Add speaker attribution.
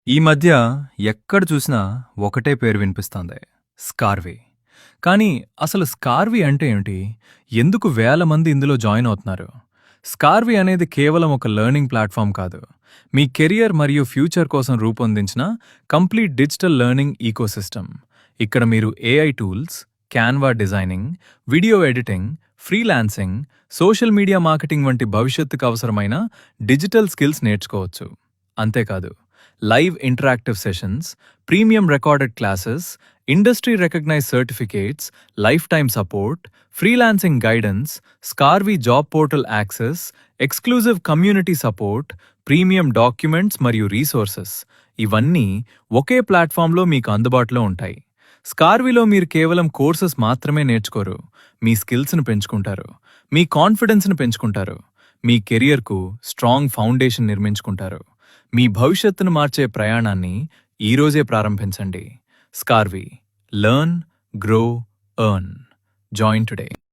Speaker 1: ఈ మధ్య ఎక్కడ చూసినా ఒకటే పేరు వినిపిస్తోంది. స్కార్వీ. కానీ అసలు స్కార్వీ అంటే ఏమిటి? ఎందుకు వేల మంది ఇందులో జాయిన్ అవుతున్నారు? స్కార్వీ అనేది కేవలం ఒక లెర్నింగ్ ప్లాట్‌ఫార్మ్ కాదు. మీ కెరియర్ మరియు ఫ్యూచర్ కోసం రూపొందించిన కంప్లీట్ డిజిటల్ లెర్నింగ్ ఈకోసిస్టమ్. ఇక్కడ మీరు AI tools, Canva designing, video editing, freelancing, social media marketing వంటి భవిష్యత్తుకు అవసరమైన డిజిటల్ స్కిల్స్ నేర్చుకోవచ్చు. అంతేకాదు, live interactive sessions, premium recorded classes, industry recognised certificates, life time support, freelancing guidance, Scarvi job portal access, exclusive community support, premium documents మరియు resources ఇవన్నీ ఒకే ప్లాట్ఫామ్లో మీకు అందుబాటులో ఉంటాయి. స్కార్వీలో మీరు కేవలం కోర్సెస్ మాత్రమే నేర్చుకోరు, మీ స్కిల్స్ను పెంచుకుంటారు, మీ కాన్ఫిడెన్స్ను పెంచుకుంటారు, మీ కెరియర్కు స్ట్రాంగ్ ఫౌండేషన్ నిర్మించుకుంటారు. మీ భవిష్యత్తును మార్చే ప్రయాణాన్ని ఈరోజే ప్రారంభించండి. Scarvi. Learn, grow, earn. Join today.